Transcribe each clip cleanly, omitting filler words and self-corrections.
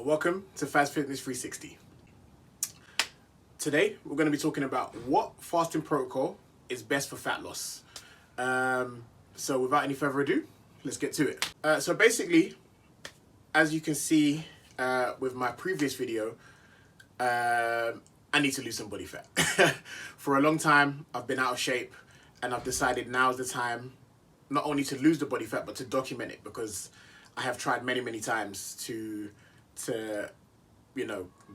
Welcome to Fast Fitness 360. Today, we're going to be talking about what fasting protocol is best for fat loss. So without any further ado, let's get to it. So basically, as you can see with my previous video, I need to lose some body fat. For a long time, I've been out of shape, and I've decided now's the time not only to lose the body fat, but to document it, because I have tried many times to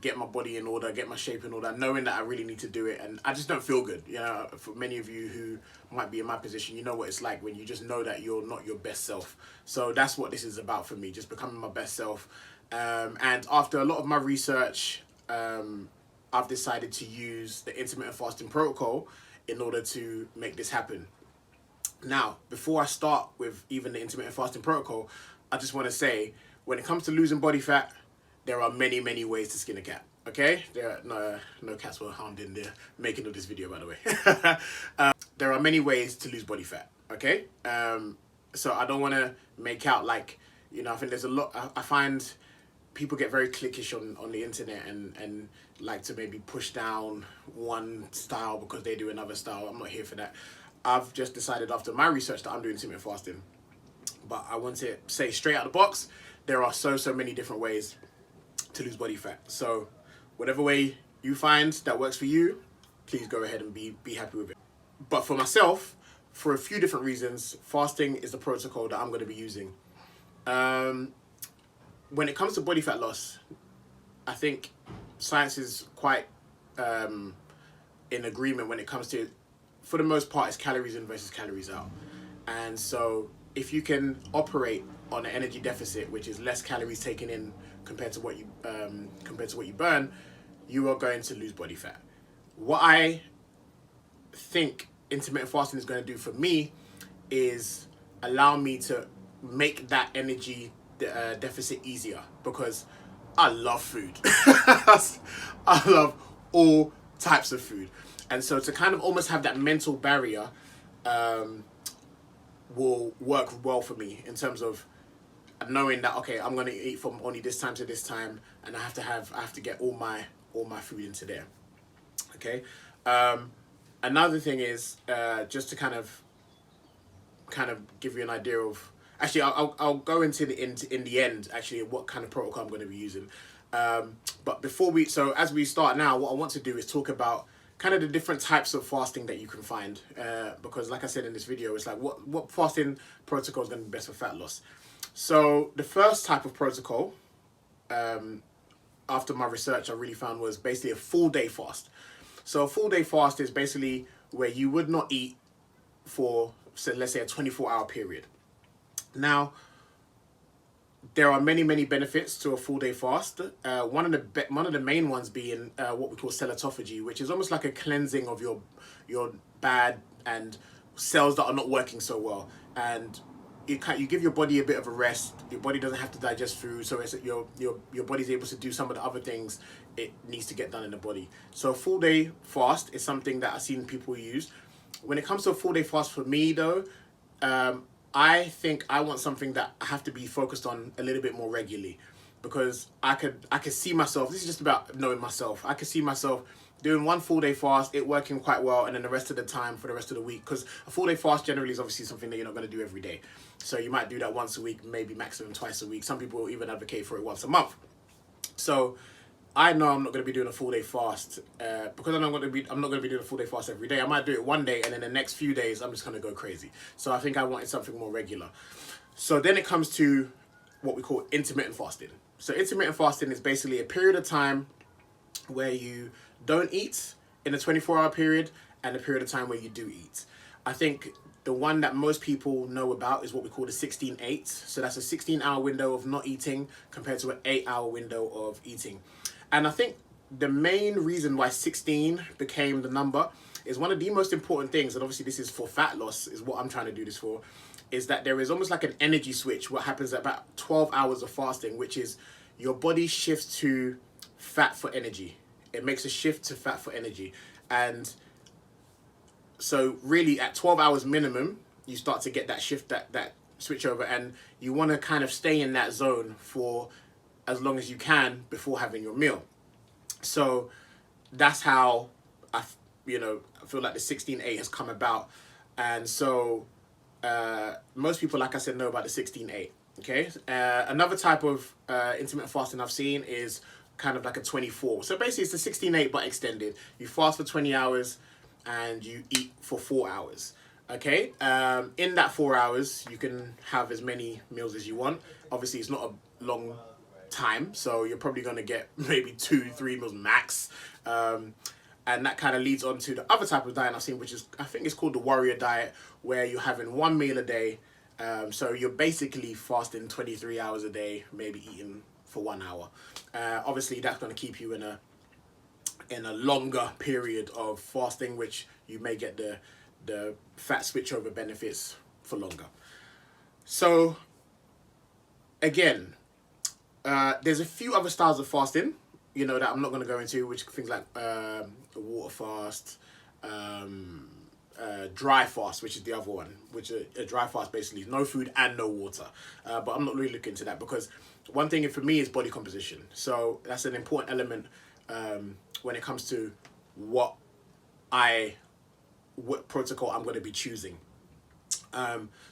get my body in order, get my shape in order, knowing that I really need to do it, and I just don't feel good. For many of you who might be in my position, you know what it's like when you just know that you're not your best self. So that's what this is about for me, just becoming my best self. And after a lot of my research, I've decided to use the intermittent fasting protocol in order to make this happen. Now, before I start with even the intermittent fasting protocol, I just want to say, when it comes to losing body fat, there are many ways to skin a cat. Okay, there are no cats were harmed in the making of this video, by the way. There are many ways to lose body fat. Okay, so I don't want to make out like, I think there's a lot. I find people get very cliquish on the internet and like to maybe push down one style because they do another style. I'm not here for that. I've just decided after my research that I'm doing intermittent fasting, but I want to say straight out of the box, there are so many different ways to lose body fat. So whatever way you find that works for you, please go ahead and be happy with it. But for myself, for a few different reasons, fasting is the protocol that I'm going to be using. When it comes to body fat loss, I think science is quite in agreement when it comes to, for the most part, it's calories in versus calories out. And so if you can operate on an energy deficit, which is less calories taken in compared to what you burn, you are going to lose body fat. What I think intermittent fasting is going to do for me is allow me to make that energy deficit easier, because I love food. I love all types of food, and so to kind of almost have that mental barrier will work well for me in terms of knowing that, okay, I'm going to eat from only this time to this time, and I have to get all my food into there. Okay. Another thing is just to kind of give you an idea of, actually I'll go into in the end actually what kind of protocol I'm going to be using. But so as we start now, what I want to do is talk about kind of the different types of fasting that you can find, because like I said in this video, it's like what fasting protocol is going to be best for fat loss. So the first type of protocol, after my research, I really found was basically a full day fast. So a full day fast is basically where you would not eat for, so let's say, a 24-hour period. Now, there are many benefits to a full day fast. One of the main ones being what we call cell autophagy, which is almost like a cleansing of your bad and cells that are not working so well, and you give your body a bit of a rest. Your body doesn't have to digest food, so it's your body's able to do some of the other things it needs to get done in the body. So a full day fast is something that I've seen people use. When it comes to a full day fast, for me though, I think I want something that I have to be focused on a little bit more regularly, because I could see myself, this is just about knowing myself, I could see myself doing one full day fast, it working quite well, and then the rest of the time for the rest of the week, because a full day fast generally is obviously something that you're not going to do every day. So you might do that once a week, maybe maximum twice a week. Some people will even advocate for it once a month. So I know I'm not going to be doing a full day fast because I'm not going to be doing a full day fast every day. I might do it one day, and then the next few days I'm just going to go crazy. So I think I wanted something more regular. So then it comes to what we call intermittent fasting. So intermittent fasting is basically a period of time where you don't eat in a 24-hour period and a period of time where you do eat. I think the one that most people know about is what we call the 16-8. So that's a 16-hour window of not eating compared to an 8-hour window of eating. And I think the main reason why 16 became the number is one of the most important things, and obviously this is for fat loss, is what I'm trying to do this for, is that there is almost like an energy switch. What happens at about 12 hours of fasting, which is your body shifts to fat for energy. It makes a shift to fat for energy. And so really at 12 hours minimum, you start to get that shift, that switch over, and you want to kind of stay in that zone for as long as you can before having your meal. So that's how I feel like the 16-8 has come about. And so most people, like I said, know about the 16-8. Okay. Another type of intermittent fasting I've seen is kind of like a 24. So basically it's the 16-8 but extended. You fast for 20 hours and you eat for 4 hours. Okay. In that 4 hours, you can have as many meals as you want. Obviously, it's not a long time, so you're probably going to get maybe 2-3 meals max. And that kind of leads on to the other type of diet I've seen, which is, I think it's called the warrior diet, where you're having one meal a day. So you're basically fasting 23 hours a day, maybe eating for 1 hour. Obviously, that's going to keep you in a longer period of fasting, which you may get the fat switchover benefits for longer. So again, there's a few other styles of fasting, that I'm not going to go into, which things like a water fast, dry fast, which is the other one, which a dry fast basically is no food and no water. But I'm not really looking into that, because one thing for me is body composition. So that's an important element when it comes to what protocol I'm going to be choosing.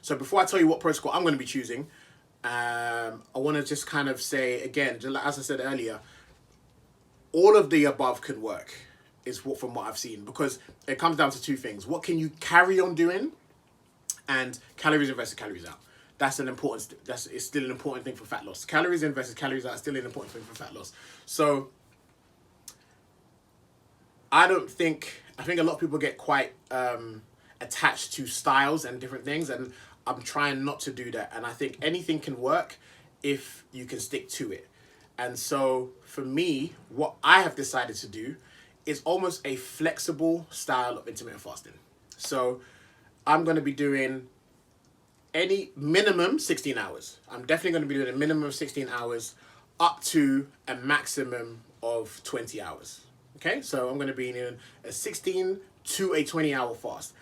So before I tell you what protocol I'm going to be choosing, I want to just kind of say again, as I said earlier, all of the above can work, from what I've seen, because it comes down to two things: what can you carry on doing, and calories in versus calories out. It's still an important thing for fat loss. Calories in versus calories out is still an important thing for fat loss. So I think a lot of people get quite attached to styles and different things, and I'm trying not to do that. And I think anything can work if you can stick to it. And so for me, what I have decided to do is almost a flexible style of intermittent fasting. So I'm going to be doing any minimum 16 hours. I'm definitely going to be doing a minimum of 16 hours up to a maximum of 20 hours. Okay, so I'm going to be in a 16 to a 20-hour fast.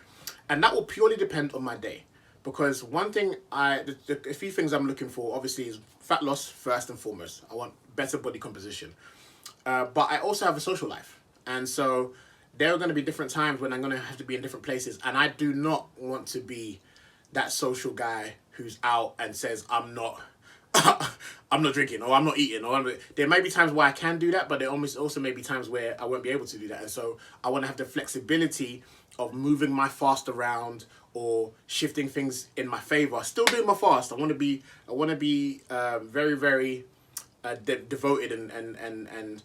And that will purely depend on my day. Because one thing, a few things I'm looking for, obviously, is fat loss first and foremost. I want better body composition. But I also have a social life. And so there are going to be different times when I'm going to have to be in different places. And I do not want to be that social guy who's out and says, I'm not drinking, or I'm not eating, there may be times where I can do that, but there also may be times where I won't be able to do that. And so I want to have the flexibility of moving my fast around or shifting things in my favor. Still doing my fast. I want to be very, very devoted and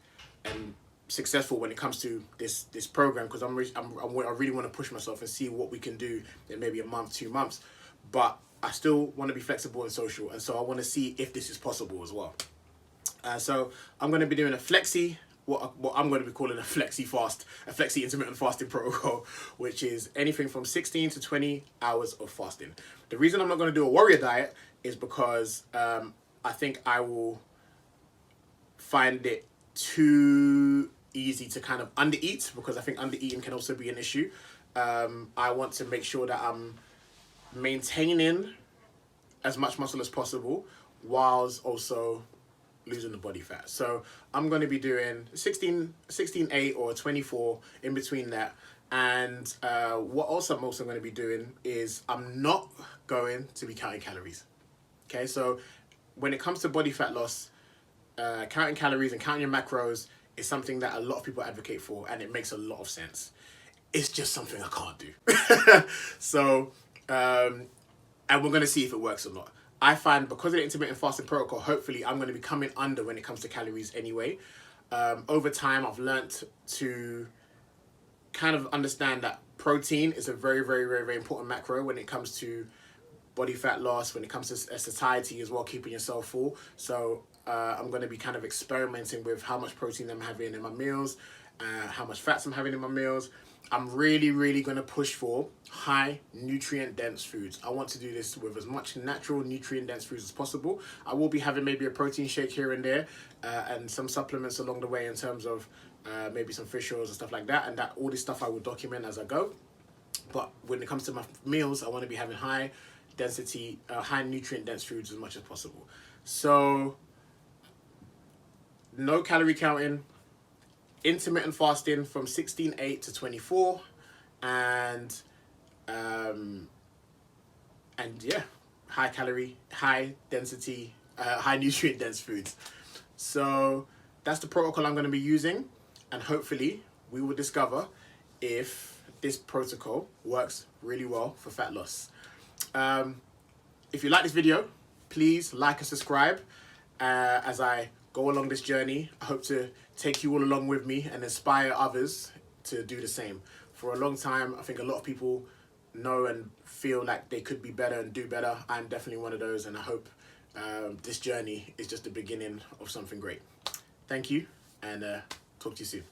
successful when it comes to this program, because I really want to push myself and see what we can do in maybe a month, 2 months. But I still want to be flexible and social, and so I want to see if this is possible as well. So I'm going to be doing a flexi, what I'm going to be calling a flexi fast, a flexi intermittent fasting protocol, which is anything from 16 to 20 hours of fasting. The reason I'm not going to do a warrior diet is because I think I will find it too easy to kind of undereat, because I think undereating can also be an issue. I want to make sure that I'm maintaining as much muscle as possible whilst also losing the body fat. So I'm going to be doing 16-8 or 24 in between that. And what else I'm also going to be doing is I'm not going to be counting calories. Okay, so when it comes to body fat loss, counting calories and counting your macros is something that a lot of people advocate for, and it makes a lot of sense. It's just something I can't do. So, and we're going to see if it works or not. I find because of the intermittent fasting protocol, hopefully I'm going to be coming under when it comes to calories anyway. Over time, I've learnt to kind of understand that protein is a very, very, very, very important macro when it comes to body fat loss, when it comes to satiety as well, keeping yourself full. So I'm going to be kind of experimenting with how much protein I'm having in my meals, how much fats I'm having in my meals. I'm really, really going to push for high nutrient-dense foods. I want to do this with as much natural nutrient-dense foods as possible. I will be having maybe a protein shake here and there, and some supplements along the way in terms of maybe some fish oils and stuff like that. And that all this stuff I will document as I go. But when it comes to my meals, I want to be having high density, high nutrient-dense foods as much as possible. So no calorie counting, intermittent fasting from 16:8 to 24, and yeah, high calorie, high density, high nutrient dense foods. So that's the protocol I'm going to be using, and hopefully we will discover if this protocol works really well for fat loss. If you like this video, please like and subscribe as I go along this journey. I hope to take you all along with me and inspire others to do the same. For a long time, I think a lot of people know and feel like they could be better and do better. I'm definitely one of those, and I hope this journey is just the beginning of something great. Thank you, and talk to you soon.